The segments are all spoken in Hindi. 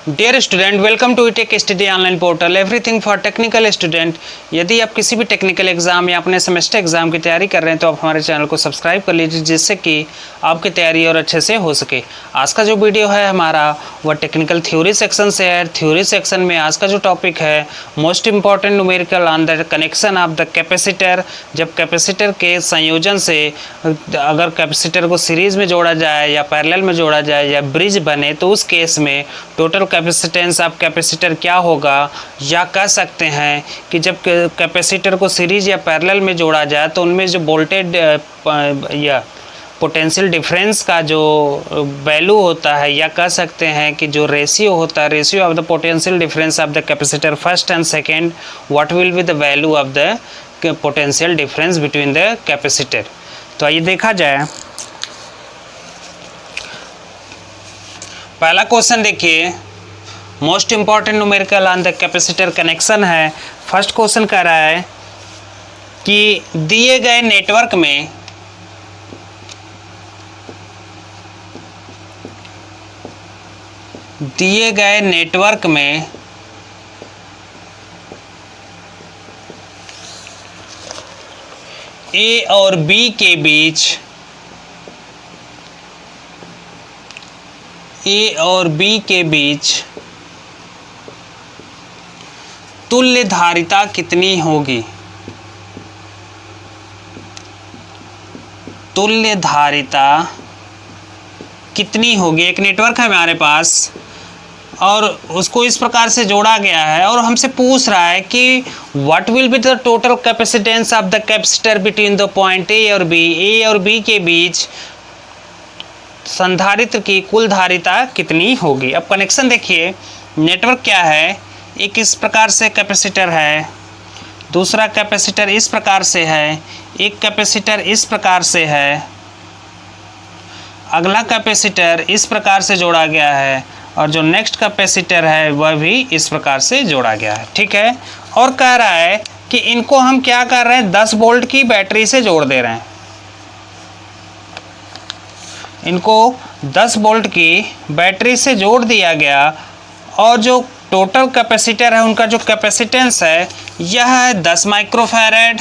Dear student, welcome to tech study online portal everything for technical student. यदि आप किसी भी टेक्निकल एग्जाम या अपने सेमेस्टर एग्जाम की तैयारी कर रहे हैं तो आप हमारे चैनल को सब्सक्राइब कर लीजिए, जिससे कि आपकी तैयारी और अच्छे से हो सके। आज का जो वीडियो है हमारा वह टेक्निकल थ्योरी सेक्शन से है। थ्योरी सेक्शन में आज का जो टॉपिक है most important numerical on the connection of the capacitor. जब कैपेसिटर के संयोजन से अगर कैपेसिटर को सीरीज में जोड़ा जाए या पैरेलल में जोड़ा जाए या ब्रिज बने तो उस केस में टोटल कैपेसिटेंस ऑफ कैपेसिटर क्या होगा, या कह सकते हैं कि जब कैपेसिटर को सीरीज या पैरेलल में जोड़ा जाए तो उनमें जो वोल्टेज या पोटेंशियल डिफरेंस का जो वैल्यू होता है, या कह सकते हैं कि जो रेशियो होता है, ratio of the potential difference of the capacitor first and second, what will be the value of the potential difference between the capacitor. तो आइए देखा जाए। पहला क्वेश्चन देखिए, most important numerical on the capacitor connection है। फर्स्ट क्वेश्चन कह रहा है कि दिए गए नेटवर्क में ए और बी के बीच तुल्य धारिता कितनी होगी। तुल्य धारिता कितनी होगी। एक नेटवर्क है हमारे पास और उसको इस प्रकार से जोड़ा गया है और हमसे पूछ रहा है कि what will be the total capacitance of the capacitor between the point A और बी। ए और बी के बीच संधारित्र की कुल धारिता कितनी होगी। अब कनेक्शन देखिए, नेटवर्क क्या है, एक इस प्रकार से कैपेसिटर है, दूसरा कैपेसिटर इस प्रकार से है, एक कैपेसिटर इस प्रकार से है, अगला कैपेसिटर इस प्रकार से जोड़ा गया है और जो नेक्स्ट कैपेसिटर है वह भी इस प्रकार से जोड़ा गया है। ठीक है, और कह रहा है कि इनको हम क्या कर रहे हैं, 10 वोल्ट की बैटरी से जोड़ दे रहे हैं। इनको 10 वोल्ट की बैटरी से जोड़ दिया गया और जो टोटल कैपेसिटर है उनका जो कैपेसिटेंस है यह है 10 माइक्रोफैरेड,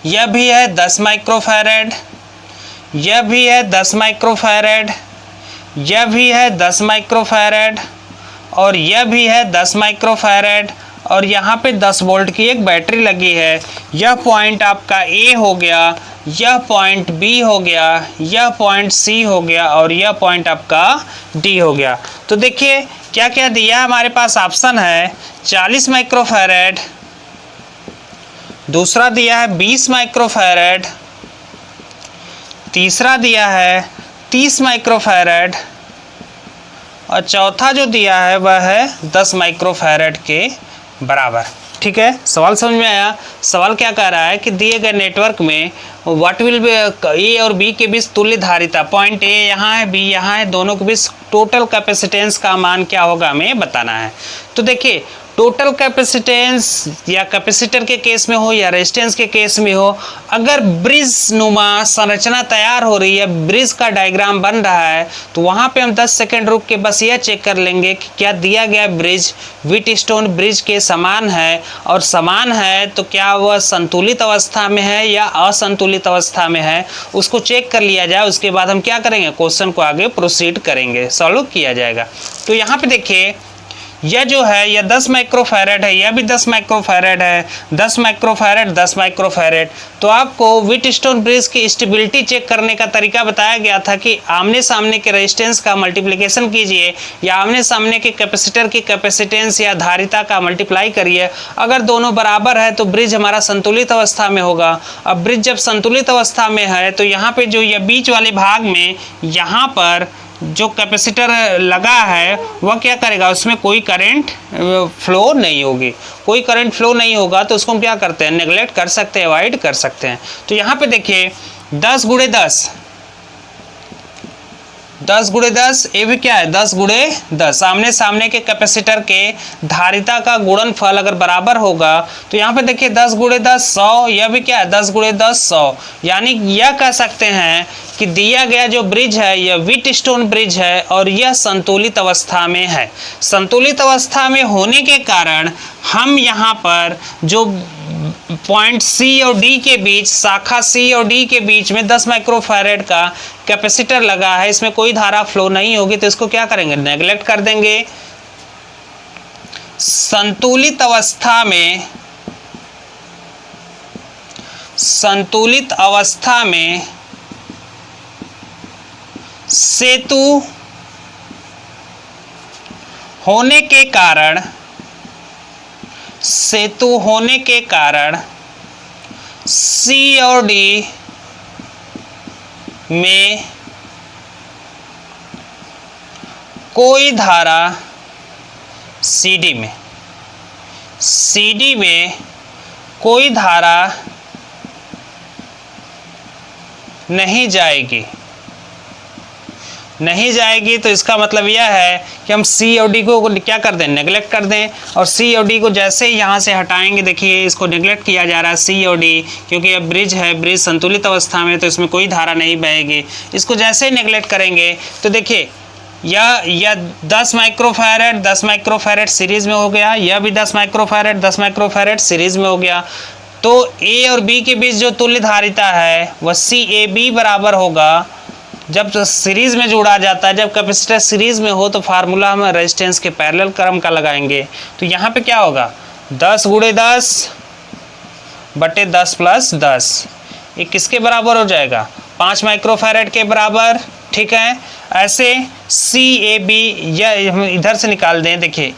यह भी है 10 माइक्रोफैरेड, यह भी है 10 माइक्रोफैरेड, यह भी है 10 माइक्रोफैरेड और यह भी है 10 माइक्रोफैरेड और यहाँ पे 10 वोल्ट की एक बैटरी लगी है। यह पॉइंट आपका ए हो गया, यह पॉइंट बी हो गया, यह पॉइंट सी हो गया और यह पॉइंट आपका डी हो गया। तो देखिए क्या क्या दिया हमारे पास। ऑप्शन है 40 माइक्रोफैरेड, दूसरा दिया है 20 माइक्रोफैरेड, तीसरा दिया है 30 माइक्रोफैरेड और चौथा जो दिया है वह है 10 माइक्रोफैरेड के बराबर। ठीक है, सवाल समझ में आया। सवाल क्या कह रहा है कि दिए गए नेटवर्क में व्हाट विल बी ए और बी के बीच तुल्य धारिता, पॉइंट ए यहाँ है, बी यहाँ है, दोनों के बीच टोटल कैपेसिटेंस का मान क्या होगा हमें बताना है। तो देखिए टोटल कैपेसिटेंस या कैपेसिटर के केस में हो या रेजिस्टेंस के केस में हो, अगर ब्रिज नुमा संरचना तैयार हो रही है, ब्रिज का डायग्राम बन रहा है, तो वहाँ पे हम 10 सेकंड रुक के बस यह चेक कर लेंगे कि क्या दिया गया ब्रिज व्हीटस्टोन ब्रिज के समान है, और समान है तो क्या वह संतुलित अवस्था में है या असंतुलित अवस्था में है, उसको चेक कर लिया जाए। उसके बाद हम क्या करेंगे, क्वेश्चन को आगे प्रोसीड करेंगे, सॉल्व किया जाएगा। तो यहाँ पे देखिए यह जो है यह 10 माइक्रोफैरेड है, यह भी 10 माइक्रोफैरेड है, 10 माइक्रोफैरेड 10 माइक्रोफैरेड। तो आपको व्हीटस्टोन ब्रिज की स्टेबिलिटी चेक करने का तरीका बताया गया था कि आमने सामने के रेजिस्टेंस का मल्टीप्लिकेशन कीजिए या आमने सामने के कैपेसिटर की कैपेसिटेंस या धारिता का मल्टीप्लाई करिए। अगर दोनों बराबर है तो ब्रिज हमारा संतुलित अवस्था में होगा। अब ब्रिज जब संतुलित अवस्था में है तो यहाँ पे जो यह बीच वाले भाग में यहाँ पर जो कैपेसिटर लगा है वह क्या करेगा, उसमें कोई करंट फ्लो नहीं होगी। कोई करंट फ्लो नहीं होगा तो उसको हम क्या करते हैं, नेगलेक्ट कर सकते हैं, अवॉइड कर सकते हैं। तो यहाँ पे देखिए 10 × 10 10 गुणे 10, ये भी क्या है 10 गुणे 10। आमने सामने के कैपेसिटर के धारिता का गुणनफल अगर बराबर होगा तो यहाँ पे देखिए 10 गुणे 10 100, यह भी क्या है 10 गुणे 10 100। यानी यह कह सकते हैं कि दिया गया जो ब्रिज है यह व्हीटस्टोन ब्रिज है और यह संतुलित अवस्था में है। संतुलित अवस्था में होने के कारण हम यहाँ पर जो पॉइंट सी और डी के बीच, शाखा सी और डी के बीच में 10 माइक्रोफैरेड का कैपेसिटर लगा है, इसमें कोई धारा फ्लो नहीं होगी, तो इसको क्या करेंगे नेग्लेक्ट कर देंगे। संतुलित अवस्था में सेतु होने के कारण सी और डी में कोई धारा CD में कोई धारा नहीं जाएगी। तो इसका मतलब यह है कि हम सी और डी को क्या कर दें नेग्लेक्ट कर दें, और सी और डी को जैसे ही यहाँ से हटाएंगे, देखिए इसको नेग्लेक्ट किया जा रहा है सी और डी, क्योंकि यह ब्रिज है, ब्रिज संतुलित अवस्था में तो इसमें कोई धारा नहीं बहेगी। इसको जैसे ही नेग्लेक्ट करेंगे तो देखिए यह 10 माइक्रोफैरेड सीरीज में हो गया, यह भी 10 माइक्रोफैरेड सीरीज में हो गया। तो ए और बी के बीच जो तुल्य धारिता है वह CAB बराबर होगा जब सीरीज में जोड़ा जाता है। जब कैपेसिटर सीरीज में हो तो फार्मूला हम रेजिस्टेंस के पैरेलल क्रम का लगाएंगे। तो यहाँ पे क्या होगा 10 गुणे 10 बटे 10 प्लस 10, ये किसके बराबर हो जाएगा 5 माइक्रोफैरेड के बराबर। ठीक है, ऐसे CAB या हम इधर से निकाल दें, देखिए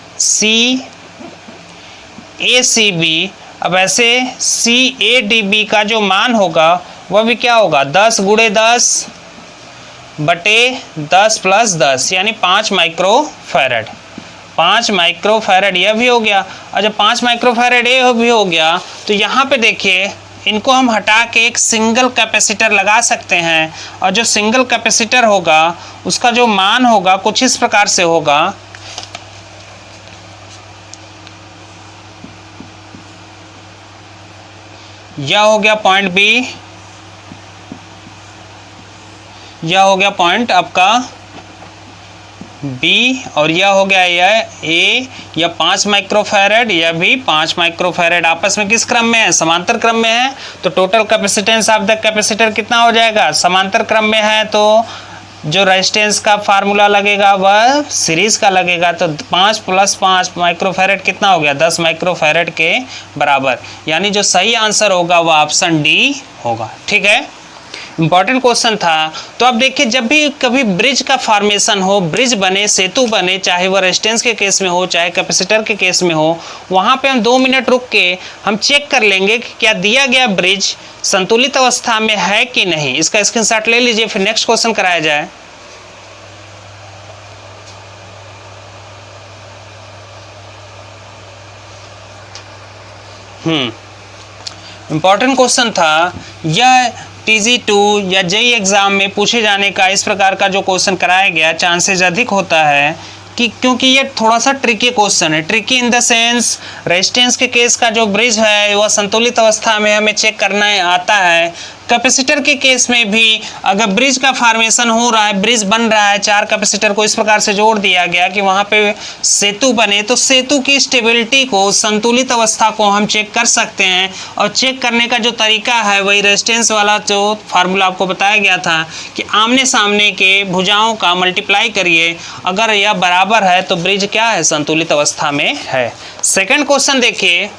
CACB। अब ऐसे CADB का जो मान होगा वह भी क्या होगा 10 गुणे 10 बटे 10 प्लस 10, यानी 5 माइक्रोफैरेड यह भी हो गया। और जब 5 माइक्रोफैरेड ये भी हो गया तो यहाँ पे देखिए इनको हम हटा के एक सिंगल कैपेसिटर लगा सकते हैं, और जो सिंगल कैपेसिटर होगा उसका जो मान होगा कुछ इस प्रकार से होगा। यह हो गया पॉइंट बी, यह हो गया पॉइंट आपका बी, और यह हो गया यह ए। यह 5 माइक्रोफैरेड, यह भी 5 माइक्रोफैरेड आपस में किस क्रम में है समांतर क्रम में है। तो total capacitance of the capacitor कितना हो जाएगा समांतर क्रम में है, तो जो रेजिस्टेंस का फार्मूला लगेगा वह सीरीज का लगेगा। तो 5 प्लस 5 माइक्रोफैरेड कितना हो गया 10 माइक्रोफैरेड के बराबर, यानी जो सही आंसर होगा वह ऑप्शन डी होगा। ठीक है, इंपॉर्टेंट क्वेश्चन था। तो अब देखिए जब भी कभी ब्रिज का फॉर्मेशन हो, ब्रिज बने, सेतु बने, चाहे वह रेजिस्टेंस के केस में हो चाहे कैपेसिटर के केस में हो, वहाँ पे हम 2 मिनट रुक के हम चेक कर लेंगे कि क्या दिया गया ब्रिज संतुलित अवस्था में है कि नहीं। इसका स्क्रीनशॉट ले लीजिए, फिर नेक्स्ट क्वेश्चन कराया जाए। इंपॉर्टेंट क्वेश्चन था यह। TG2 या JEE एग्ज़ाम में पूछे जाने का इस प्रकार का जो क्वेश्चन कराया गया चांसेस अधिक होता है कि क्योंकि ये थोड़ा सा ट्रिकी क्वेश्चन है। Tricky in the sense resistance के केस का जो ब्रिज है वह संतुलित अवस्था में हमें चेक करना आता है। कैपेसिटर के केस में भी अगर ब्रिज का फॉर्मेशन हो रहा है, ब्रिज बन रहा है, 4 कैपेसिटर को इस प्रकार से जोड़ दिया गया कि वहाँ पे सेतु बने, तो सेतु की स्टेबिलिटी को, संतुलित अवस्था को हम चेक कर सकते हैं। और चेक करने का जो तरीका है वही रेजिस्टेंस वाला जो फार्मूला आपको बताया गया था कि आमने सामने के भुजाओं का मल्टीप्लाई करिए, अगर यह बराबर है तो ब्रिज क्या है संतुलित अवस्था में है। सेकेंड क्वेश्चन देखिए,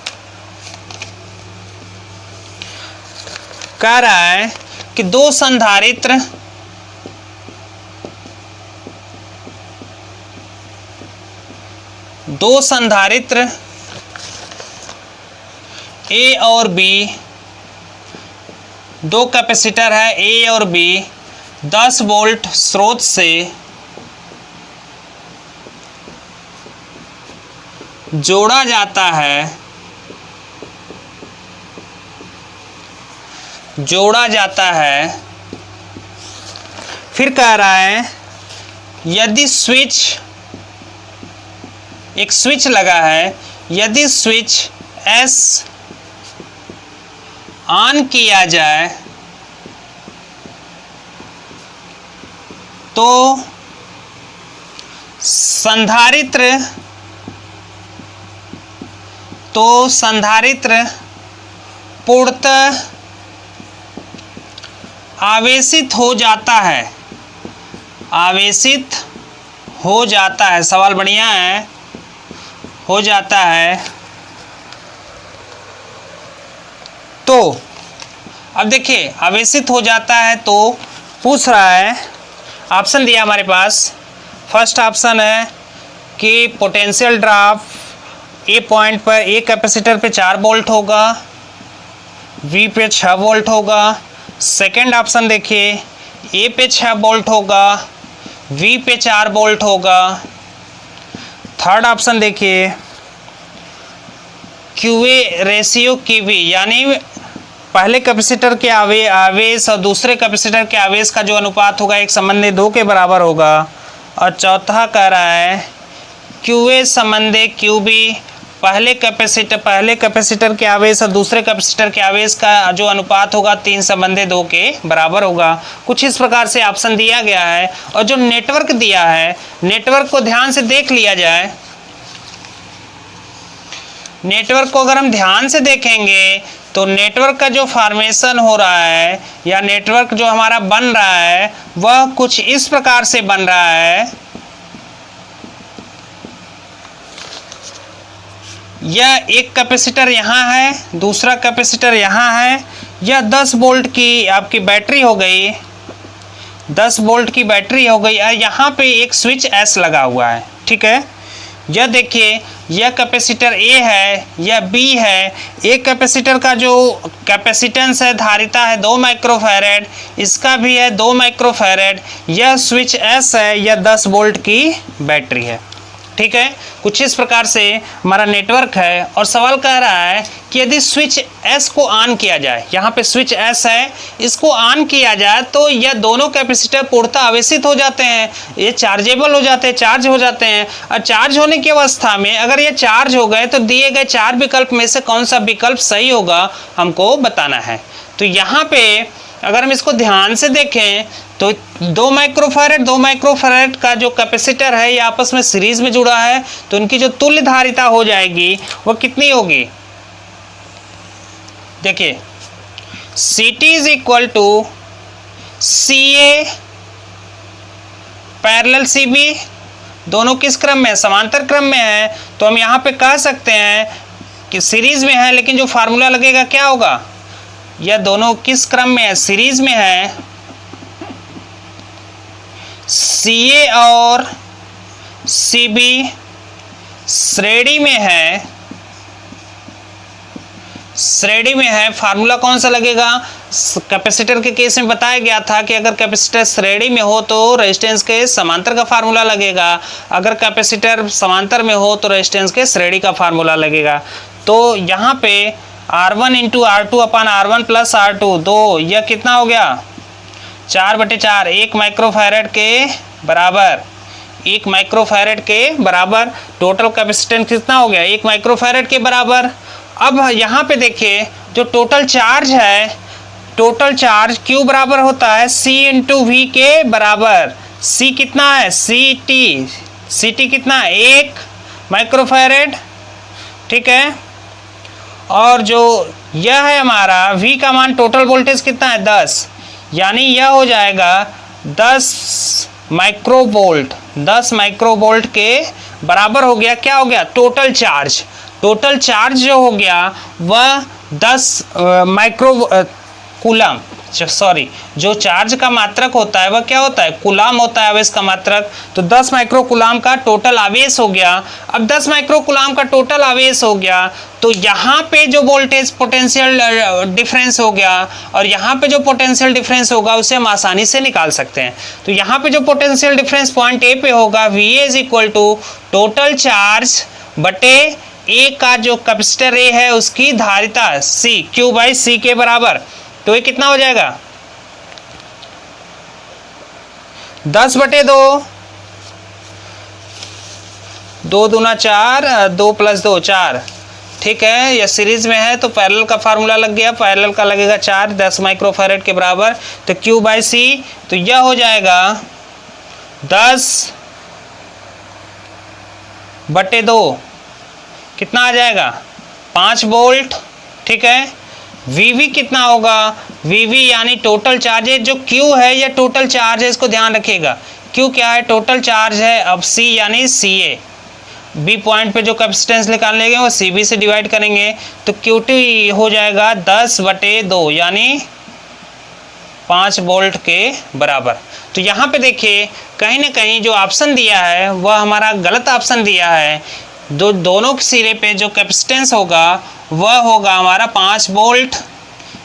कह रहा है कि दो संधारित्र ए और बी, दो कैपेसिटर है ए और बी, 10 वोल्ट स्रोत से जोड़ा जाता है। फिर कह रहा है यदि स्विच, एक स्विच लगा है, यदि स्विच S ऑन किया जाए तो संधारित्र पूर्णतः आवेशित हो जाता है, आवेशित हो जाता है। सवाल बढ़िया है, हो जाता है। तो अब देखिए आवेशित हो जाता है तो पूछ रहा है, ऑप्शन दिया हमारे पास। फर्स्ट ऑप्शन है कि पोटेंशियल ड्रॉप ए पॉइंट पर, ए कैपेसिटर पे 4 वोल्ट होगा, वी पे 6 वोल्ट होगा। सेकेंड ऑप्शन देखिए, ए पे 6 वोल्ट होगा, वी पे 4 वोल्ट होगा। थर्ड ऑप्शन देखिए, क्यूए रेशियो क्यूवी, यानी पहले कैपेसिटर के आवेश और दूसरे कैपेसिटर के आवेश का जो अनुपात होगा 1:2 के बराबर होगा। और चौथा कह रहा है क्यूए संबंधे क्यूबी, पहले कैपेसिटर के आवेश और दूसरे कैपेसिटर के आवेश का जो अनुपात होगा 3:2 के बराबर होगा। कुछ इस प्रकार से ऑप्शन दिया गया है। और जो नेटवर्क दिया है, नेटवर्क को ध्यान से देख लिया जाए। नेटवर्क को अगर हम ध्यान से देखेंगे तो नेटवर्क का जो फॉर्मेशन हो रहा है या नेटवर्क जो हमारा बन रहा है वह कुछ इस प्रकार से बन रहा है। यह एक कैपेसिटर यहाँ है, दूसरा कैपेसिटर यहाँ है। यह 10 वोल्ट की आपकी बैटरी हो गई, 10 वोल्ट की बैटरी हो गई। और यहाँ पे एक स्विच S लगा हुआ है, ठीक है। यह देखिए, यह कैपेसिटर A है, यह B है। एक कैपेसिटर का जो कैपेसिटेंस है, धारिता है 2 माइक्रोफैरेड, इसका भी है 2 माइक्रोफैरेड। यह स्विच S है, यह 10 वोल्ट की बैटरी है, ठीक है। कुछ इस प्रकार से हमारा नेटवर्क है। और सवाल कह रहा है कि यदि स्विच S को ऑन किया जाए, यहाँ पे स्विच S है, इसको ऑन किया जाए तो यह दोनों कैपेसिटर पूर्णतः आवेशित हो जाते हैं, ये चार्जेबल हो जाते हैं, चार्ज हो जाते हैं। और चार्ज होने की अवस्था में अगर ये चार्ज हो गए तो दिए गए 4 विकल्प में से कौन सा विकल्प सही होगा हमको बताना है। तो यहाँ पे अगर हम इसको ध्यान से देखें तो 2 माइक्रोफैरेड का जो कैपेसिटर है ये आपस में सीरीज में जुड़ा है, तो उनकी जो तुल्य धारिता हो जाएगी वो कितनी होगी। देखिए CT is equal to CA parallel CB। दोनों किस क्रम में है, समांतर क्रम में है। तो हम यहाँ पे कह सकते हैं कि सीरीज में है, लेकिन जो फार्मूला लगेगा क्या होगा, यह दोनों किस क्रम में है, सीरीज में है। CA और CB श्रेणी में है, श्रेणी में है। फार्मूला कौन सा लगेगा, कैपेसिटर के केस में बताया गया था कि अगर कैपेसिटर श्रेणी में हो तो रेजिस्टेंस के समांतर का फार्मूला लगेगा, अगर कैपेसिटर समांतर में हो तो रेजिस्टेंस के श्रेणी का फार्मूला लगेगा। तो यहाँ पे R1 × R2 अपन R1 + R2 2, यह कितना हो गया 4/4, 1 माइक्रोफैरेड के बराबर, 1 माइक्रोफैरेड के बराबर। टोटल कैपेसिटेंस कितना हो गया, 1 माइक्रोफैरेड के बराबर। अब यहाँ पे देखिए जो टोटल चार्ज है, टोटल चार्ज Q बराबर होता है C × V के बराबर। C कितना है, CT कितना है 1 माइक्रोफैरेड, ठीक है। और जो यह है हमारा V का मान, टोटल वोल्टेज कितना है 10, यानी यह हो जाएगा 10 माइक्रोवोल्ट, 10 माइक्रोवोल्ट के बराबर हो गया। क्या हो गया, टोटल चार्ज। टोटल चार्ज जो हो गया वह 10 कूलम, सॉरी, जो चार्ज का मात्रक होता है वह क्या होता है, कूलम होता है आवेश का मात्रक। तो 10 माइक्रो कूलम का टोटल आवेश हो गया। अब 10 माइक्रो कूलम का टोटल आवेश हो गया तो यहाँ पे जो वोल्टेज पोटेंशियल डिफरेंस हो गया और यहाँ पे जो पोटेंशियल डिफरेंस होगा उसे हम आसानी से निकाल सकते हैं। तो यहाँ पे जो पोटेंशियल डिफरेंस पॉइंट ए पे होगा, VA is equal to total charge बटे ए का जो कैपेसिटर ए है उसकी धारिता C, Q/C के बराबर। तो ये कितना हो जाएगा 10/2 2 दूना 4, 2 + 2 4, ठीक है। यह सीरीज में है तो पैरेलल का फार्मूला लग गया, पैरेलल का लगेगा 4 10 माइक्रोफैरेड के बराबर, तो Q/C तो यह हो जाएगा 10/2, कितना आ जाएगा 5 वोल्ट, ठीक है। VV कितना होगा, VV यानी टोटल चार्ज है, जो Q है यह टोटल चार्ज है, इसको ध्यान रखिएगा। Q क्या है, टोटल चार्ज है। अब C यानी CA, B पॉइंट पे जो कैपेसिटेंस निकालने गए वो CB से डिवाइड करेंगे, तो QT हो जाएगा 10/2 यानी 5 वोल्ट के बराबर। तो यहाँ पे देखिए कहीं ना कहीं जो ऑप्शन दिया है वह हमारा गलत ऑप्शन दिया है। दोनों सिरे पे जो कैपेसिटेंस होगा वह होगा हमारा 5 वोल्ट,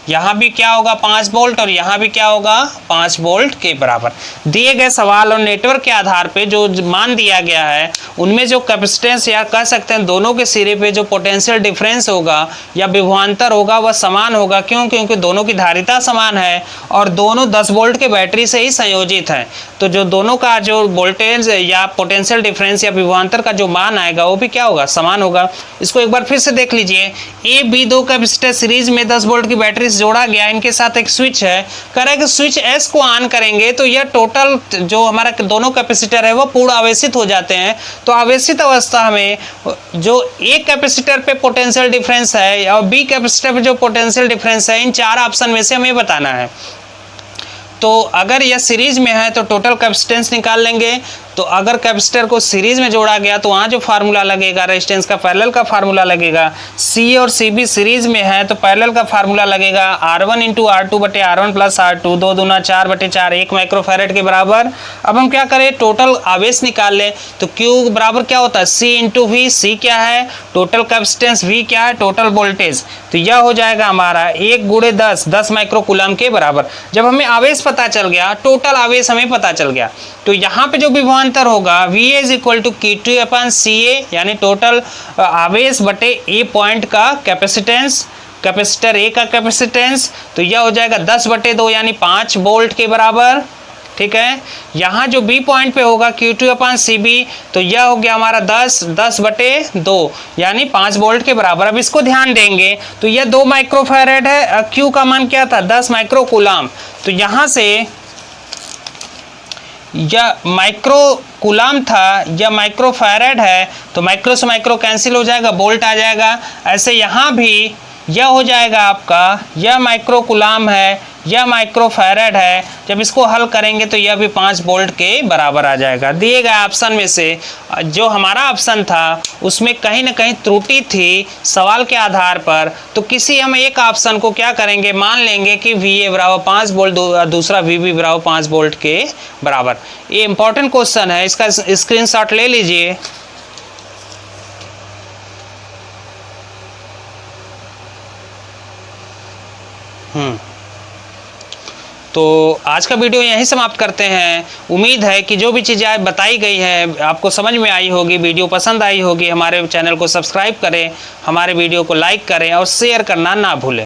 यहाँ भी क्या होगा 5 वोल्ट और यहाँ भी क्या होगा 5 वोल्ट के बराबर। दिए गए सवाल और नेटवर्क के आधार पे जो मान दिया गया है उनमें जो कैपेसिटेंस या कह सकते हैं दोनों के सिरे पे जो पोटेंशियल डिफरेंस होगा या विभवांतर होगा वह समान होगा। क्यों, क्योंकि दोनों की धारिता समान है और दोनों 10 वोल्ट के बैटरी से ही संयोजित हैं। तो जो दोनों का जो वोल्टेज या पोटेंशियल डिफरेंस या विभवांतर का जो मान आएगा वो भी क्या होगा, समान होगा। इसको एक बार फिर से देख लीजिए, A B दो कैपेसिटर सीरीज में 10 वोल्ट की बैटरी से जोड़ा गया, इनके साथ एक स्विच है। कह रहा है कि स्विच S को ऑन करेंगे तो यह टोटल जो हमारा दोनों कैपेसिटर है वो पूर्ण आवेशित हो जाते हैं। तो आवेशित अवस्था में जो एक कैपेसिटर पे पोटेंशियल डिफरेंस है और B कैपेसिटर पे जो पोटेंशियल डिफरेंस है, इन 4 ऑप्शन में से हमें बताना है। तो अगर यह सीरीज में है तो टोटल कैपेसिटेंस निकाल लेंगे। तो अगर कैपेसिटर को सीरीज में जोड़ा गया तो वहाँ जो फार्मूला लगेगा रेजिस्टेंस का, पैरेलल का फार्मूला लगेगा। C और CB सीरीज में है तो पैरेलल का फार्मूला लगेगा R1 × R2/R1 + R2, 2 दूना 4/4, 1 माइक्रोफैरेड के बराबर। अब हम क्या करें, टोटल आवेश निकाल लें। तो Q बराबर क्या होता है, C × V। C क्या है, टोटल कैपेसिटेंस, V क्या है, टोटल वोल्टेज। तो यह हो जाएगा हमारा 1 × 10 माइक्रोकूलम के बराबर। जब हमें आवेश पता चल गया, टोटल आवेश हमें पता चल गया, तो यहाँ पे जो विभवांतर होगा VA = Q2/CA यानी टोटल आवेश बटे A पॉइंट का कैपेसिटेंस, कैपेसिटर A का कैपेसिटेंस। तो यह हो जाएगा 10/2 यानी 5 वोल्ट के बराबर, ठीक है। यहाँ जो B पॉइंट पे होगा Q2/CB, तो यह हो गया हमारा 10/2 यानी 5 वोल्ट के बराबर। अब इसको ध्यान देंगे तो यह 2 माइक्रोफैरेड है, Q का मान क्या था 10 माइक्रोकूलम। तो यहाँ से यह माइक्रोकूलम था, यह माइक्रोफैरेड है, तो माइक्रो से माइक्रो कैंसिल हो जाएगा, वोल्ट आ जाएगा। ऐसे यहाँ भी यह हो जाएगा आपका, यह माइक्रोकूलम है, यह माइक्रोफैरेड है। जब इसको हल करेंगे तो यह भी 5 वोल्ट के बराबर आ जाएगा। दिए गए ऑप्शन में से जो हमारा ऑप्शन था उसमें कहीं ना कहीं त्रुटि थी सवाल के आधार पर, तो किसी हम एक ऑप्शन को क्या करेंगे, मान लेंगे कि VA बराबर 5 वोल्ट, दूसरा VB बराबर 5 वोल्ट के बराबर। ये इंपॉर्टेंट क्वेश्चन है, इसका स्क्रीनशॉट ले लीजिए। तो आज का वीडियो यहीं समाप्त करते हैं। उम्मीद है कि जो भी चीज़ें बताई गई हैं आपको समझ में आई होगी, वीडियो पसंद आई होगी। हमारे चैनल को सब्सक्राइब करें, हमारे वीडियो को लाइक करें और शेयर करना ना भूलें।